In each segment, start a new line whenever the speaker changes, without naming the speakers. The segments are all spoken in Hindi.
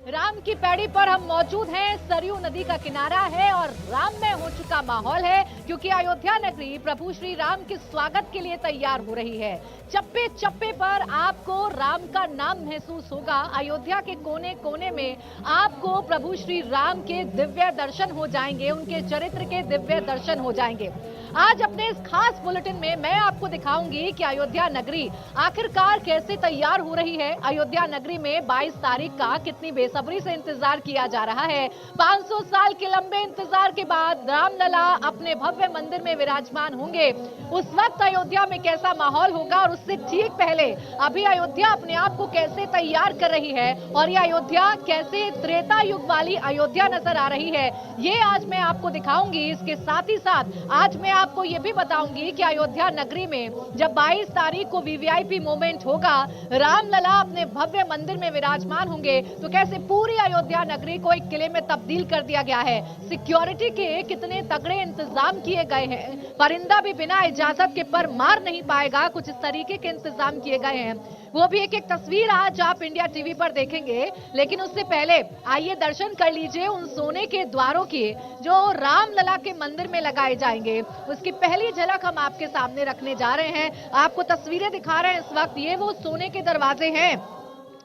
राम की पैड़ी पर हम मौजूद हैं। सरयू नदी का किनारा है और राममय हो चुका माहौल है, क्योंकि अयोध्या नगरी प्रभु श्री राम के स्वागत के लिए तैयार हो रही है। चप्पे चप्पे पर आपको राम का नाम महसूस होगा। अयोध्या के कोने कोने में आपको प्रभु श्री राम के दिव्य दर्शन हो जाएंगे, उनके चरित्र के दिव्य दर्शन हो जाएंगे। आज अपने इस खास बुलेटिन में मैं आपको दिखाऊंगी कि अयोध्या नगरी आखिरकार कैसे तैयार हो रही है। अयोध्या नगरी में 22 तारीख का कितनी बेसब्री से इंतजार किया जा रहा है। 500 साल के लंबे इंतजार के बाद रामलला अपने भव्य मंदिर में विराजमान होंगे। उस वक्त अयोध्या में कैसा माहौल होगा और उससे ठीक पहले अभी अयोध्या अपने आप को कैसे तैयार कर रही है और ये अयोध्या कैसे त्रेता युग वाली अयोध्या नजर आ रही है, ये आज मैं आपको दिखाऊंगी। इसके साथ ही साथ आज मैं आपको ये भी बताऊंगी कि अयोध्या नगरी में जब 22 तारीख को वीवीआईपी मोमेंट होगा, रामलला अपने भव्य मंदिर में विराजमान होंगे, तो कैसे पूरी अयोध्या नगरी को एक किले में तब्दील कर दिया गया है। सिक्योरिटी के कितने तगड़े इंतजाम किए गए हैं, परिंदा भी बिना इजाजत के पर मार नहीं पाएगा, कुछ इस तरीके के इंतजाम किए गए हैं। वो भी एक एक तस्वीर आज आप इंडिया टीवी पर देखेंगे। लेकिन उससे पहले आइए दर्शन कर लीजिए उन सोने के द्वारों की जो रामलला के मंदिर में लगाए जाएंगे। उसकी पहली झलक हम आपके सामने रखने जा रहे हैं। आपको तस्वीरें दिखा रहे हैं इस वक्त। ये वो सोने के दरवाजे हैं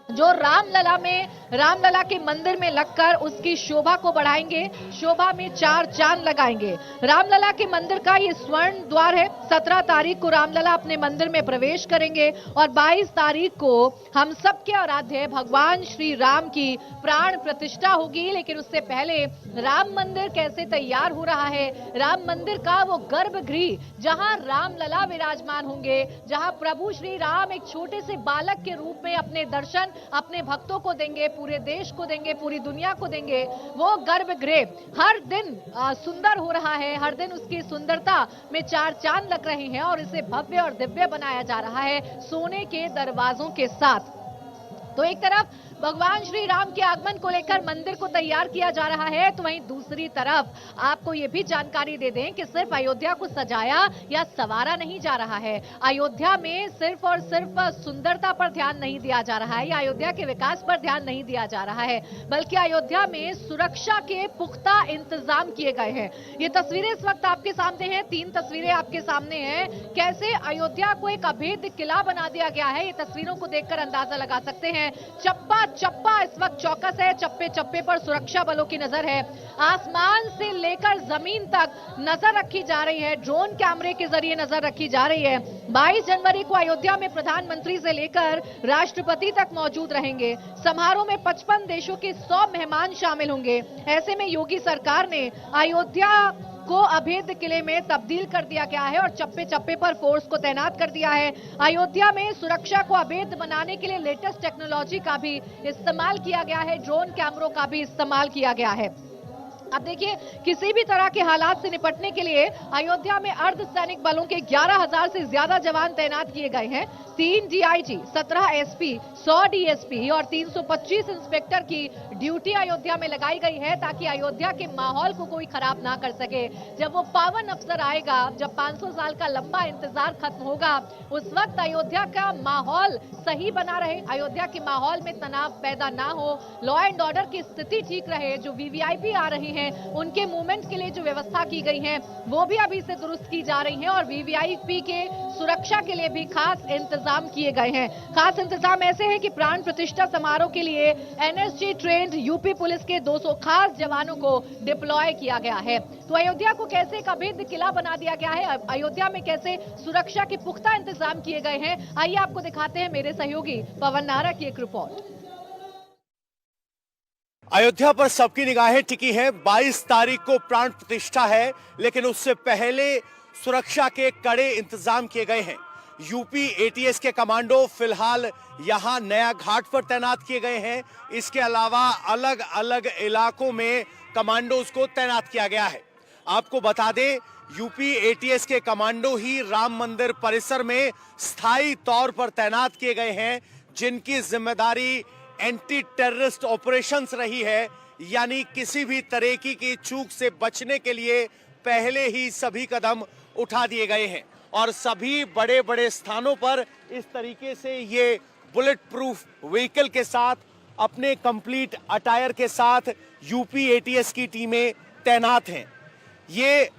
जो रामलला के मंदिर में लगकर उसकी शोभा को बढ़ाएंगे, शोभा में 4 चांद लगाएंगे। रामलला के मंदिर का ये स्वर्ण द्वार है। 17 तारीख को रामलला अपने मंदिर में प्रवेश करेंगे और 22 तारीख को हम सबके आराध्य भगवान श्री राम की प्राण प्रतिष्ठा होगी। लेकिन उससे पहले राम मंदिर कैसे तैयार हो रहा है, राम मंदिर का वो गर्भगृह जहां रामलला विराजमान होंगे, जहां प्रभु श्री राम एक छोटे से बालक के रूप में अपने दर्शन अपने भक्तों को देंगे, पूरे देश को देंगे, पूरी दुनिया को देंगे। वो गर्भगृह हर दिन सुंदर हो रहा है, हर दिन उसकी सुंदरता में 4 चांद लग रहे हैं और इसे भव्य और दिव्य बनाया जा रहा है सोने के दरवाजों के साथ। तो एक तरफ भगवान श्री राम के आगमन को लेकर मंदिर को तैयार किया जा रहा है, तो वहीं दूसरी तरफ आपको ये भी जानकारी दे दें कि सिर्फ अयोध्या को सजाया या संवारा नहीं जा रहा है। अयोध्या में सिर्फ और सिर्फ सुंदरता पर ध्यान नहीं दिया जा रहा है या अयोध्या के विकास पर ध्यान नहीं दिया जा रहा है, बल्कि अयोध्या में सुरक्षा के पुख्ता इंतजाम किए गए हैं। ये तस्वीरें इस वक्त आपके सामने हैं, 3 तस्वीरें आपके सामने हैं। कैसे अयोध्या को एक अभेद्य किला बना दिया गया है, ये तस्वीरों को देखकर अंदाजा लगा सकते हैं। चप्पा चप्पा इस वक्त चौकस है, चप्पे चप्पे पर सुरक्षा बलों की नजर है। आसमान से लेकर जमीन तक नजर रखी जा रही है, ड्रोन कैमरे के जरिए नजर रखी जा रही है। 22 जनवरी को अयोध्या में प्रधानमंत्री से लेकर राष्ट्रपति तक मौजूद रहेंगे। समारोह में 55 देशों के 100 मेहमान शामिल होंगे। ऐसे में योगी सरकार ने अयोध्या को अभेद्य किले में तब्दील कर दिया गया है और चप्पे चप्पे पर फोर्स को तैनात कर दिया है। अयोध्या में सुरक्षा को अभेद्य बनाने के लिए लेटेस्ट टेक्नोलॉजी का भी इस्तेमाल किया गया है, ड्रोन कैमरों का भी इस्तेमाल किया गया है। अब देखिए, किसी भी तरह के हालात से निपटने के लिए अयोध्या में अर्धसैनिक बलों के 11,000 से ज्यादा जवान तैनात किए गए हैं। 3 डीआईजी, 17 एसपी, 100 डीएसपी और 325 इंस्पेक्टर की ड्यूटी अयोध्या में लगाई गई है, ताकि अयोध्या के माहौल को कोई खराब ना कर सके। जब वो पावन अवसर आएगा, जब 500 साल का लंबा इंतजार खत्म होगा, उस वक्त अयोध्या का माहौल सही बना रहे, अयोध्या के माहौल में तनाव पैदा ना हो, लॉ एंड ऑर्डर की स्थिति ठीक रहे, जो वीवीआईपी आ रही है उनके मूवमेंट के लिए जो व्यवस्था की गई है वो भी अभी से दुरुस्त की जा रही है और वीवीआईपी के सुरक्षा के लिए भी खास इंतजाम किए गए हैं। खास इंतजाम ऐसे हैं कि प्राण प्रतिष्ठा समारोह के लिए एनएसजी ट्रेंड यूपी पुलिस के 200 खास जवानों को डिप्लॉय किया गया है। तो अयोध्या को कैसे एक अभेद्य किला बना दिया गया है, अयोध्या में कैसे सुरक्षा के पुख्ता इंतजाम किए गए हैं, आइए आपको दिखाते हैं मेरे सहयोगी पवन नारा की एक रिपोर्ट।
अयोध्या पर सबकी निगाहें टिकी हैं। 22 तारीख को प्राण प्रतिष्ठा है, लेकिन उससे पहले सुरक्षा के कड़े इंतजाम किए गए हैं। यूपी एटीएस के कमांडो फिलहाल यहां नया घाट पर तैनात किए गए हैं। इसके अलावा अलग अलग इलाकों में कमांडोज को तैनात किया गया है। आपको बता दें, यूपी एटीएस के कमांडो ही राम मंदिर परिसर में स्थायी तौर पर तैनात किए गए हैं, जिनकी जिम्मेदारी एंटी टेररिस्ट ऑपरेशंस रही है, यानी किसी भी तरीके की चूक से बचने के लिए पहले ही सभी कदम उठा दिए गए हैं और सभी बड़े बड़े स्थानों पर इस तरीके से ये बुलेट प्रूफ व्हीकल के साथ अपने कंप्लीट अटायर के साथ यूपी एटीएस की टीमें तैनात हैं। ये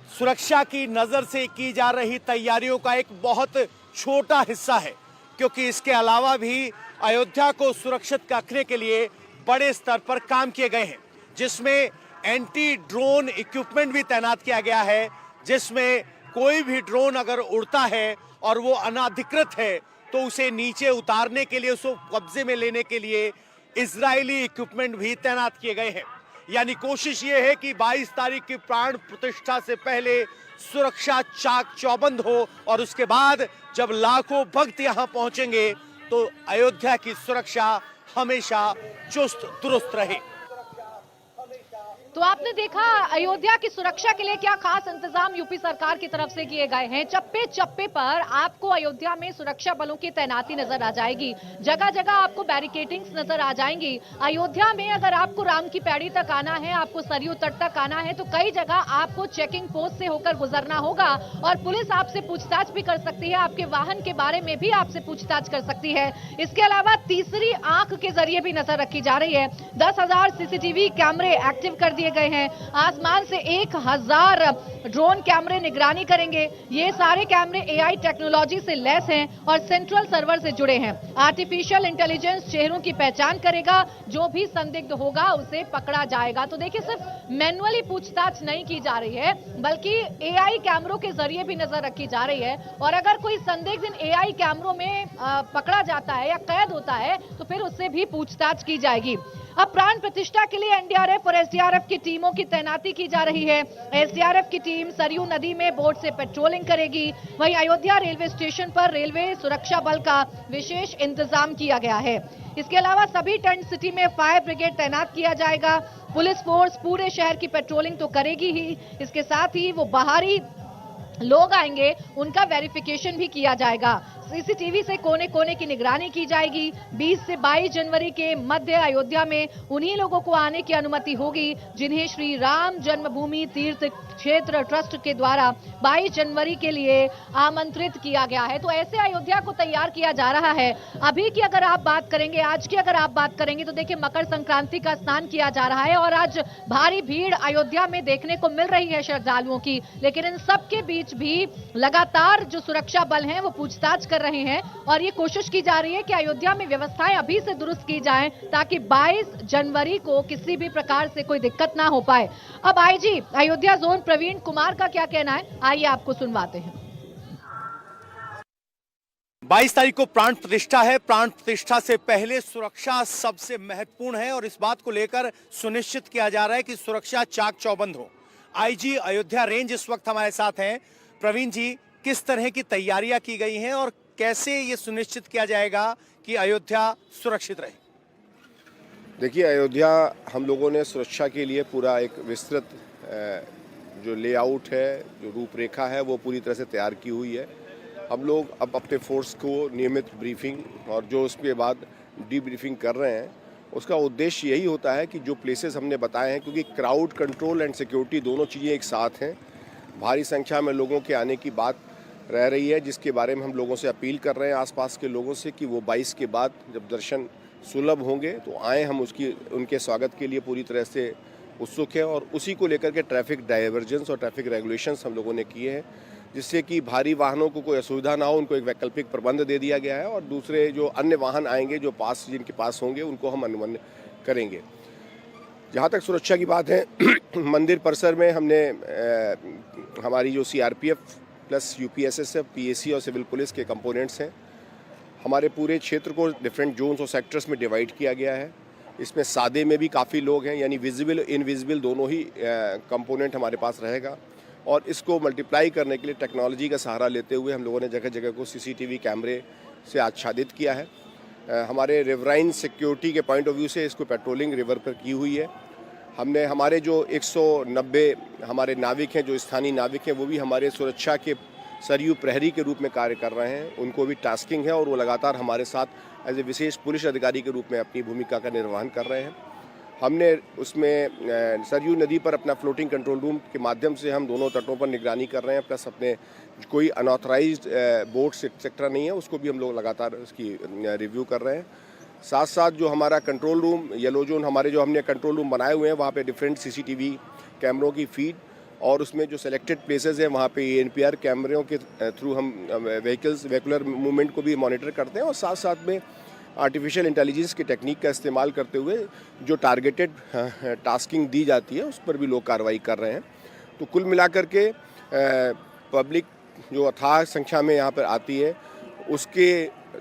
सुरक्षा की नजर से की जा रही तैयारियों का एक बहुत छोटा हिस्सा है, क्योंकि इसके अलावा भी अयोध्या को सुरक्षित रखने के लिए बड़े स्तर पर काम किए गए हैं, जिसमें एंटी ड्रोन इक्विपमेंट भी तैनात किया गया है, जिसमें कोई भी ड्रोन अगर उड़ता है और वो अनाधिकृत है तो उसे नीचे उतारने के लिए, उसको कब्जे में लेने के लिए इजरायली इक्विपमेंट भी तैनात किए गए हैं। यानी कोशिश ये है कि 22 तारीख की प्राण प्रतिष्ठा से पहले सुरक्षा चाक चौबंद हो और उसके बाद जब लाखों भक्त यहां पहुंचेंगे तो अयोध्या की सुरक्षा हमेशा चुस्त दुरुस्त रहे।
तो आपने देखा अयोध्या की सुरक्षा के लिए क्या खास इंतजाम यूपी सरकार की तरफ से किए गए हैं। चप्पे चप्पे पर आपको अयोध्या में सुरक्षा बलों की तैनाती नजर आ जाएगी, जगह जगह आपको बैरिकेडिंग्स नजर आ जाएंगी। अयोध्या में अगर आपको राम की पैड़ी तक आना है, आपको सरयू तट तक आना है, तो कई जगह आपको चेकिंग पोस्ट से होकर गुजरना होगा और पुलिस आपसे पूछताछ भी कर सकती है, आपके वाहन के बारे में भी आपसे पूछताछ कर सकती है। इसके अलावा तीसरी आंख के जरिए भी नजर रखी जा रही है। 10,000 सीसीटीवी कैमरे एक्टिव कर दिए गए हैं। आसमान से 1,000 ड्रोन कैमरे निगरानी करेंगे। ये सारे कैमरे एआई टेक्नोलॉजी से लैस हैं और सेंट्रल सर्वर से जुड़े हैं। आर्टिफिशियल इंटेलिजेंस चेहरों की पहचान करेगा, जो भी संदिग्ध होगा उसे पकड़ा जाएगा। तो देखिए, सिर्फ मैन्युअली पूछताछ नहीं की जा रही है, बल्कि एआई कैमरों के जरिए भी नजर रखी जा रही है और अगर कोई संदिग्ध इन एआई कैमरों में पकड़ा जाता है या कैद होता है तो फिर उससे भी पूछताछ की जाएगी। अब प्राण प्रतिष्ठा के लिए एनडीआरएफ और एसडीआरएफ की टीमों की तैनाती की जा रही है। एसडीआरएफ की टीम सरयू नदी में बोट से पेट्रोलिंग करेगी। वहीं अयोध्या रेलवे स्टेशन पर रेलवे सुरक्षा बल का विशेष इंतजाम किया गया है। इसके अलावा सभी टेंट सिटी में फायर ब्रिगेड तैनात किया जाएगा। पुलिस फोर्स पूरे शहर की पेट्रोलिंग तो करेगी ही, इसके साथ ही वो बाहरी लोग आएंगे उनका वेरिफिकेशन भी किया जाएगा। सीसीटीवी से कोने कोने की निगरानी की जाएगी। 20 से 22 जनवरी के मध्य अयोध्या में उन्हीं लोगों को आने की अनुमति होगी जिन्हें श्री राम जन्मभूमि तीर्थ क्षेत्र ट्रस्ट के द्वारा 22 जनवरी के लिए आमंत्रित किया गया है। तो ऐसे अयोध्या को तैयार किया जा रहा है। अभी की अगर आप बात करेंगे, आज की अगर आप बात करेंगे तो देखिए, मकर संक्रांति का स्नान किया जा रहा है और आज भारी भीड़ अयोध्या में देखने को मिल रही है श्रद्धालुओं की। लेकिन इन सबके बीच भी लगातार जो सुरक्षा बल हैं वो पूछताछ कर रहे हैं और ये कोशिश की जा रही है कि अयोध्या में व्यवस्थाएं अभी से दुरुस्त की जाएं ताकि 22 जनवरी को किसी भी प्रकार से कोई दिक्कत ना हो पाए। अब आईजी अयोध्या जोन प्रवीण कुमार का क्या कहना है, आइए आपको सुनवाते हैं।
22 तारीख को प्राण प्रतिष्ठा है। प्राण प्रतिष्ठा से पहले सुरक्षा सबसे महत्वपूर्ण है और इस बात को लेकर सुनिश्चित किया जा रहा है कि सुरक्षा चाक चौबंद हो। आईजी अयोध्या रेंज इस वक्त हमारे साथ हैं। प्रवीण जी, किस तरह की तैयारियां की गई हैं और कैसे ये सुनिश्चित किया जाएगा कि अयोध्या सुरक्षित रहे?
देखिए, अयोध्या हम लोगों ने सुरक्षा के लिए पूरा एक विस्तृत जो लेआउट है, जो रूपरेखा है, वो पूरी तरह से तैयार की हुई है। हम लोग अब अपने फोर्स को नियमित ब्रीफिंग और जो उसके बाद डीब्रीफिंग कर रहे हैं, उसका उद्देश्य यही होता है कि जो प्लेसेस हमने बताए हैं, क्योंकि क्राउड कंट्रोल एंड सिक्योरिटी दोनों चीज़ें एक साथ हैं। भारी संख्या में लोगों के आने की बात रह रही है, जिसके बारे में हम लोगों से अपील कर रहे हैं आसपास के लोगों से कि वो 22 के बाद जब दर्शन सुलभ होंगे तो आए। हम उनके स्वागत के लिए पूरी तरह से उत्सुक हैं और उसी को लेकर के ट्रैफिक डाइवर्जेंस और ट्रैफिक रेगुलेशंस हम लोगों ने किए हैं, जिससे कि भारी वाहनों को कोई असुविधा ना हो। उनको एक वैकल्पिक प्रबंध दे दिया गया है और दूसरे जो अन्य वाहन आएंगे, जो पास जिनके पास होंगे, उनको हम अनुमति करेंगे। जहाँ तक सुरक्षा की बात है, मंदिर परिसर में हमने हमारी जो सीआरपीएफ प्लस यूपीएसएसएफ, पीएसी और सिविल पुलिस के कंपोनेंट्स हैं। हमारे पूरे क्षेत्र को डिफरेंट जोन्स और सेक्टर्स में डिवाइड किया गया है। इसमें सादे में भी काफ़ी लोग हैं, यानी विजिबल इनविजिबल दोनों ही कंपोनेंट हमारे पास रहेगा और इसको मल्टीप्लाई करने के लिए टेक्नोलॉजी का सहारा लेते हुए हम लोगों ने जगह जगह को सीसीटीवी कैमरे से आच्छादित किया है। हमारे रिवराइन सिक्योरिटी के पॉइंट ऑफ व्यू से इसको पेट्रोलिंग रिवर पर की हुई है। हमने हमारे जो 190 हमारे नाविक हैं, जो स्थानीय नाविक हैं, वो भी हमारे सुरक्षा के सरयू प्रहरी के रूप में कार्य कर रहे हैं। उनको भी टास्किंग है और वो लगातार हमारे साथ एज ए विशेष पुलिस अधिकारी के रूप में अपनी भूमिका का निर्वहन कर रहे हैं। हमने उसमें सरयू नदी पर अपना फ्लोटिंग कंट्रोल रूम के माध्यम से हम दोनों तटों पर निगरानी कर रहे हैं, प्लस अपने कोई अनऑथराइज्ड बोट सेक्टर नहीं है, उसको भी हम लोग लगातार उसकी रिव्यू कर रहे हैं। साथ साथ जो हमारा कंट्रोल रूम येलो जोन हमारे जो हमने कंट्रोल रूम बनाए हुए हैं वहाँ पे डिफरेंट सीसीटीवी कैमरों की फीड और उसमें जो सेलेक्टेड प्लेसेस हैं वहाँ पे एनपीआर कैमरों के थ्रू हम व्हीकुलर मूवमेंट को भी मॉनिटर करते हैं और साथ साथ में आर्टिफिशियल इंटेलिजेंस की टेक्निक का इस्तेमाल करते हुए जो टारगेटेड टास्किंग दी जाती है उस पर भी लोग कार्रवाई कर रहे हैं। तो कुल मिलाकर के पब्लिक जो अथाह संख्या में यहाँ पर आती है उसके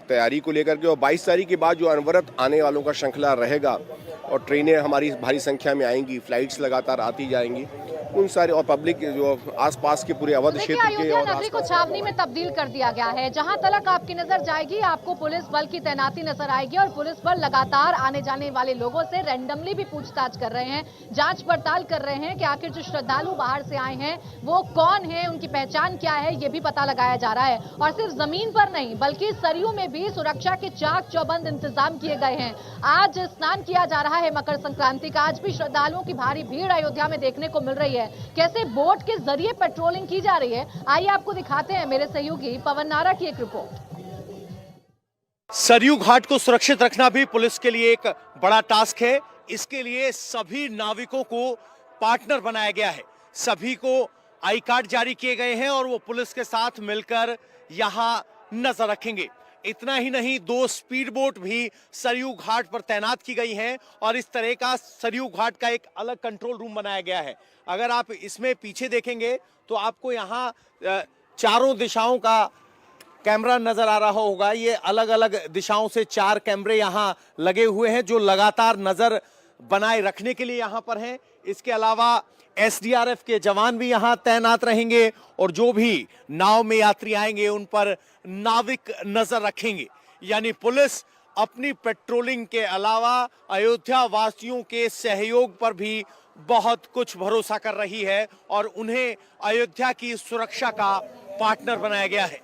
तैयारी को लेकर के और 22 तारीख के बाद जो अनवरत आने वालों का श्रृंखला रहेगा और ट्रेनें हमारी भारी संख्या में आएंगी, फ्लाइट्स लगातार आती जाएंगी, उन सारे और पब्लिक जो आसपास के पूरे अवध क्षेत्र के
अयोध्या नगरी को छावनी में तब्दील कर दिया गया है। जहां तलक आपकी नजर जाएगी आपको पुलिस बल की तैनाती नजर आएगी और पुलिस बल लगातार आने जाने वाले लोगों से रैंडमली भी पूछताछ कर रहे हैं, जांच पड़ताल कर रहे हैं कि आखिर जो श्रद्धालु बाहर से आए हैं वो कौन है, उनकी पहचान क्या है, ये भी पता लगाया जा रहा है। और सिर्फ जमीन पर नहीं बल्कि सरयू में भी सुरक्षा के चाक चौबंद इंतजाम किए गए हैं। आज स्नान किया जा रहा है मकर संक्रांति का, आज भी श्रद्धालुओं की भारी भीड़ अयोध्या में देखने को मिल रही है। कैसे बोट के जरिए पेट्रोलिंग की जा रही है, आइए आपको दिखाते हैं मेरे सहयोगी पवन नारा की एक रिपोर्ट।
सरयू घाट को सुरक्षित रखना भी पुलिस के लिए एक बड़ा टास्क है। इसके लिए सभी नाविकों को पार्टनर बनाया गया है, सभी को आई कार्ड जारी किए गए हैं और वो पुलिस के साथ मिलकर यहां नजर रखेंगे। इतना ही नहीं, 2 स्पीड बोट भी सरयू घाट पर तैनात की गई हैं और इस तरह का सरयू घाट का एक अलग कंट्रोल रूम बनाया गया है। अगर आप इसमें पीछे देखेंगे तो आपको यहाँ चारों दिशाओं का कैमरा नजर आ रहा होगा। ये अलग अलग दिशाओं से 4 कैमरे यहाँ लगे हुए हैं जो लगातार नजर बनाए रखने के लिए यहाँ पर हैं। इसके अलावा एसडीआरएफ के जवान भी यहां तैनात रहेंगे और जो भी नाव में यात्री आएंगे उन पर नाविक नजर रखेंगे। यानी पुलिस अपनी पेट्रोलिंग के अलावा अयोध्या वासियों के सहयोग पर भी बहुत कुछ भरोसा कर रही है और उन्हें अयोध्या की सुरक्षा का पार्टनर बनाया गया है।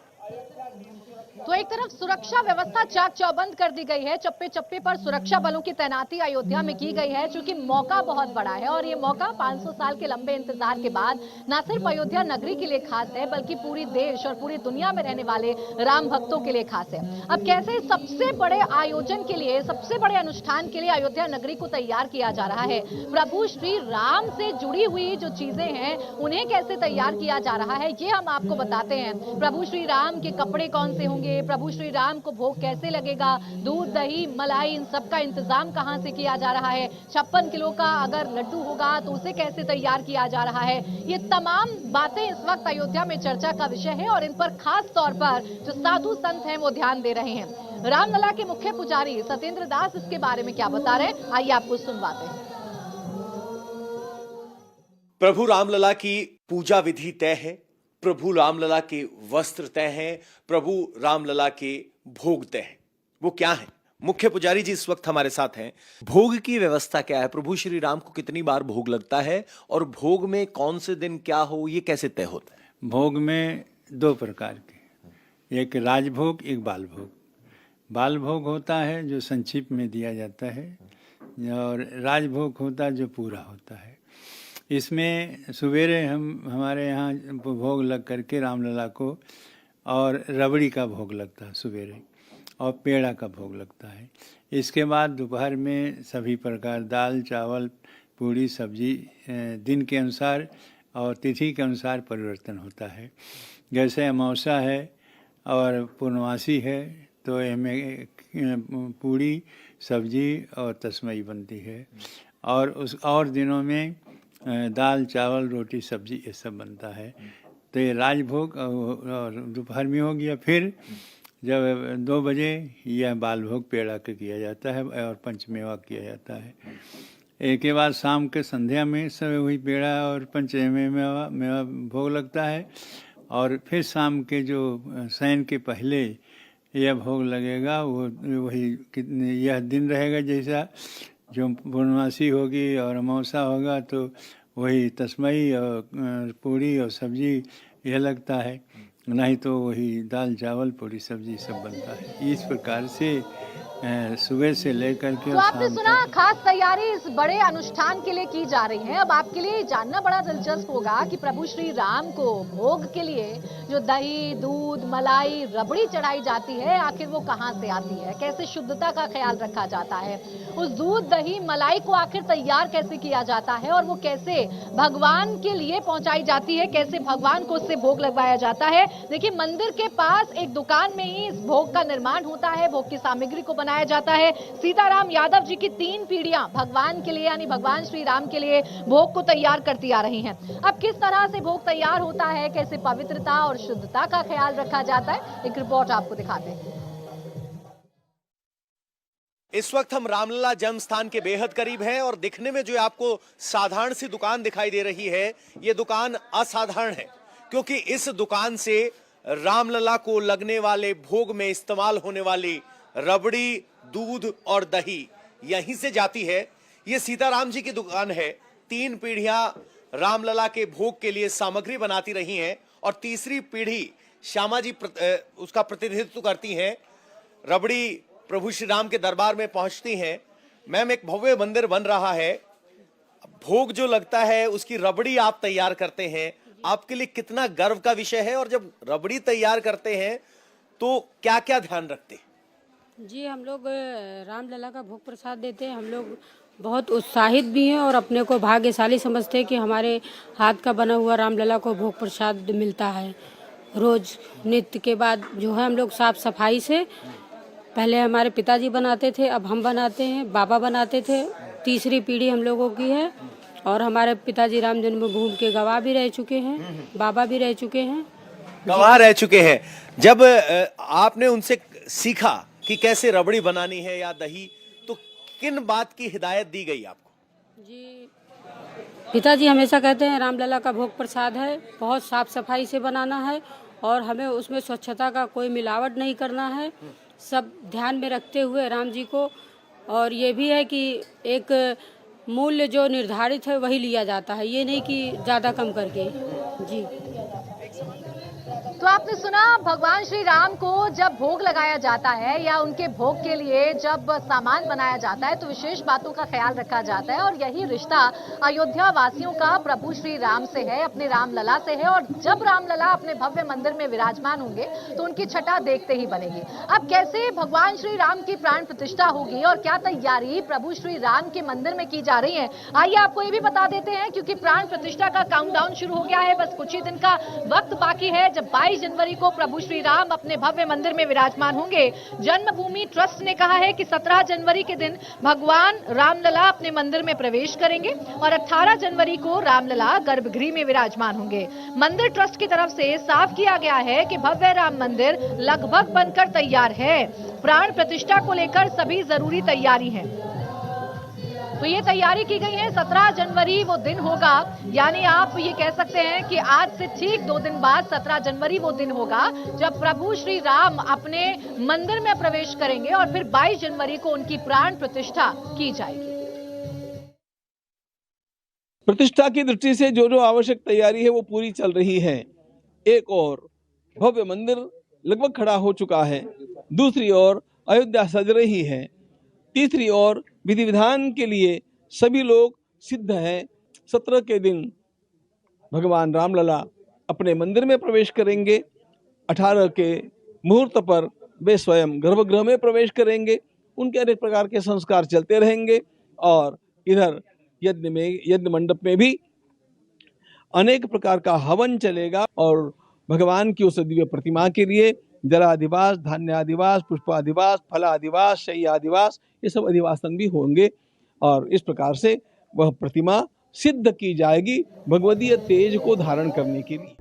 तो एक तरफ सुरक्षा व्यवस्था चाक चौबंद कर दी गई है, चप्पे चप्पे पर सुरक्षा बलों की तैनाती अयोध्या में की गई है, क्योंकि मौका बहुत बड़ा है और ये मौका 500 साल के लंबे इंतजार के बाद न सिर्फ अयोध्या नगरी के लिए खास है बल्कि पूरी देश और पूरी दुनिया में रहने वाले राम भक्तों के लिए खास है। अब कैसे सबसे बड़े आयोजन के लिए, सबसे बड़े अनुष्ठान के लिए अयोध्या नगरी को तैयार किया जा रहा है, प्रभु श्री राम से जुड़ी हुई जो चीजें हैं उन्हें कैसे तैयार किया जा रहा है, ये हम आपको बताते हैं। प्रभु श्री राम के कपड़े कौन से होंगे, प्रभु श्री राम को भोग कैसे लगेगा, दूध दही मलाई इन सब का इंतजाम कहां से किया जा रहा है, 56 किलो का अगर लड्डू होगा तो उसे कैसे तैयार किया जा रहा है, ये तमाम बातें इस वक्त अयोध्या में चर्चा का विषय है और इन पर खास तौर पर जो साधु संत हैं वो ध्यान दे रहे हैं। रामलला के मुख्य पुजारी सत्येंद्र दास इसके बारे में क्या बता रहे हैं, आइए आपको सुनवाते हैं।
प्रभु रामलला की पूजा विधि तय है, प्रभु रामलला के वस्त्र तय हैं, प्रभु रामलला के भोग तय हैं। वो क्या है? मुख्य पुजारी जी इस वक्त हमारे साथ हैं। भोग की व्यवस्था क्या है? प्रभु श्री राम को कितनी बार भोग लगता है और भोग में कौन से दिन क्या हो, ये कैसे तय होता है?
भोग में 2 प्रकार के, एक राजभोग, एक बाल भोग। बाल भोग होता है जो संक्षिप्त में दिया जाता है और राजभोग होता है जो पूरा होता है। इसमें सवेरे हमारे यहाँ भोग लग करके रामलला को और रबड़ी का भोग लगता है सवेरे और पेड़ा का भोग लगता है। इसके बाद दोपहर में सभी प्रकार दाल चावल पूड़ी सब्जी दिन के अनुसार और तिथि के अनुसार परिवर्तन होता है। जैसे अमावस्या है और पूर्णमासी है तो इनमें पूड़ी सब्जी और तस्मई बनती है और उस और दिनों में दाल चावल रोटी सब्जी ये सब बनता है। तो ये राजभोग और दोपहर में हो गया। फिर जब 2 बजे यह बाल भोग पेड़ा के किया जाता है और पंचमेवा किया जाता है। एक के बाद शाम के संध्या में सब वही पेड़ा और पंचमेवा भोग लगता है और फिर शाम के जो शयन के पहले यह भोग लगेगा वो वही यह दिन रहेगा जैसा जो पूर्णमासी होगी और अमावस्या होगा तो वही तस्मई और पूड़ी और सब्जी यह लगता है, नहीं तो वही दाल चावल पूड़ी सब्जी सब बनता है। इस प्रकार से सुबह से लेकर के
तो
और
आपने
शाम
सुना
तक।
खास तैयारी इस बड़े अनुष्ठान के लिए की जा रही है। अब आपके लिए जानना बड़ा दिलचस्प होगा कि प्रभु श्री राम को भोग के लिए जो दही, दूध, मलाई, रबड़ी चढ़ाई जाती है, आखिर वो कहां से आती है, कैसे शुद्धता का ख्याल रखा जाता है, उस दूध, दही, मलाई को आखिर तैयार कैसे किया जाता है और वो कैसे भगवान के लिए पहुंचाई जाती है, कैसे भगवान को उससे भोग लगवाया जाता है। देखिए, मंदिर के पास एक दुकान में ही इस भोग का निर्माण होता है, भोग की सामग्री को बनाया जाता है। सीताराम यादव जी की 3 पीढ़ियां भगवान के लिए यानी भगवान श्री राम के लिए भोग को तैयार करती आ रही हैं। अब किस तरह से भोग तैयार होता है, कैसे पवित्रता और शुद्धता का ख्याल रखा जाता है, एक रिपोर्ट आपको दिखाते हैं।
इस वक्त हम रामलला जन्म स्थान के बेहद करीब हैं और दिखने में जो आपको साधारण सी दुकान दिखाई दे रही है, ये दुकान असाधारण है, क्योंकि इस दुकान से रामलला को लगने वाले भोग में इस्तेमाल होने वाली रबड़ी, दूध और दही यहीं से जाती है। ये सीताराम जी की दुकान है। 3 पीढ़ियां रामलला के भोग के लिए सामग्री बनाती रही हैं और तीसरी पीढ़ी श्यामा जी उसका प्रतिनिधित्व करती हैं। रबड़ी प्रभु श्री राम के दरबार में पहुंचती हैं। मैम, एक भव्य मंदिर बन रहा है, भोग जो लगता है उसकी रबड़ी आप तैयार करते हैं, आपके लिए कितना गर्व का विषय है? और जब रबड़ी तैयार करते हैं तो क्या क्या ध्यान रखते हैं?
जी, हम लोग रामलला का भोग प्रसाद देते हैं। हम लोग बहुत उत्साहित भी हैं और अपने को भाग्यशाली समझते हैं कि हमारे हाथ का बना हुआ रामलला को भोग प्रसाद मिलता है। रोज नित्य के बाद जो है हम लोग साफ सफाई से, पहले हमारे पिताजी बनाते थे, अब हम बनाते हैं, बाबा बनाते थे, तीसरी पीढ़ी हम लोगों की है और हमारे पिताजी राम जन्मभूमि के गवाह भी रह चुके हैं, बाबा भी रह चुके हैं,
गवाह रह चुके हैं। जब आपने उनसे सीखा कि कैसे रबड़ी बनानी है या दही, तो किन बात की हिदायत दी गई आपको?
जी, पिताजी हमेशा कहते हैं रामलला का भोग प्रसाद है, बहुत साफ सफाई से बनाना है और हमें उसमें स्वच्छता का कोई मिलावट नहीं करना है, सब ध्यान में रखते हुए राम जी को। और ये भी है कि एक मूल्य जो निर्धारित है वही लिया जाता है, ये नहीं कि ज़्यादा कम करके। जी,
तो आपने सुना, भगवान श्री राम को जब भोग लगाया जाता है या उनके भोग के लिए जब सामान बनाया जाता है तो विशेष बातों का ख्याल रखा जाता है और यही रिश्ता अयोध्या वासियों का प्रभु श्री राम से है, अपने रामलला से है। और जब रामलला अपने भव्य मंदिर में विराजमान होंगे तो उनकी छटा देखते ही बनेगी। अब कैसे भगवान श्री राम की प्राण प्रतिष्ठा होगी और क्या तैयारी प्रभु श्री राम के मंदिर में की जा रही है, आइए आपको ये भी बता देते हैं, क्योंकि प्राण प्रतिष्ठा का काउंटडाउन शुरू हो गया है। बस कुछ ही दिन का वक्त बाकी है जब 22 जनवरी को प्रभु श्री राम अपने भव्य मंदिर में विराजमान होंगे। जन्मभूमि ट्रस्ट ने कहा है कि 17 जनवरी के दिन भगवान रामलला अपने मंदिर में प्रवेश करेंगे और 18 जनवरी को रामलला गर्भगृह में विराजमान होंगे। मंदिर ट्रस्ट की तरफ से साफ किया गया है कि भव्य राम मंदिर लगभग बनकर तैयार है। प्राण प्रतिष्ठा को लेकर सभी जरूरी तैयारी है। तो ये तैयारी की गई है। 17 जनवरी वो दिन होगा, यानी आप ये कह सकते हैं कि आज से ठीक 2 दिन बाद 17 जनवरी वो दिन होगा जब प्रभु श्री राम अपने मंदिर में प्रवेश करेंगे और फिर 22 जनवरी को उनकी प्राण प्रतिष्ठा की जाएगी।
प्रतिष्ठा की दृष्टि से जो आवश्यक तैयारी है वो पूरी चल रही है। एक और भव्य मंदिर लगभग खड़ा हो चुका है, दूसरी ओर अयोध्या सज रही है, तीसरी ओर विधि विधान के लिए सभी लोग सिद्ध हैं। 17 के दिन भगवान रामलला अपने मंदिर में प्रवेश करेंगे, 18 के मुहूर्त पर वे स्वयं गर्भगृह में प्रवेश करेंगे। उनके अनेक प्रकार के संस्कार चलते रहेंगे और इधर यज्ञ मंडप में भी अनेक प्रकार का हवन चलेगा और भगवान की उस दिव्य प्रतिमा के लिए जलाधिवास, धान्याधिवास, पुष्पाधिवास, फलाधिवास, शय्याधिवास, ये सब अधिवासन भी होंगे और इस प्रकार से वह प्रतिमा सिद्ध की जाएगी भगवदीय तेज को धारण करने के लिए।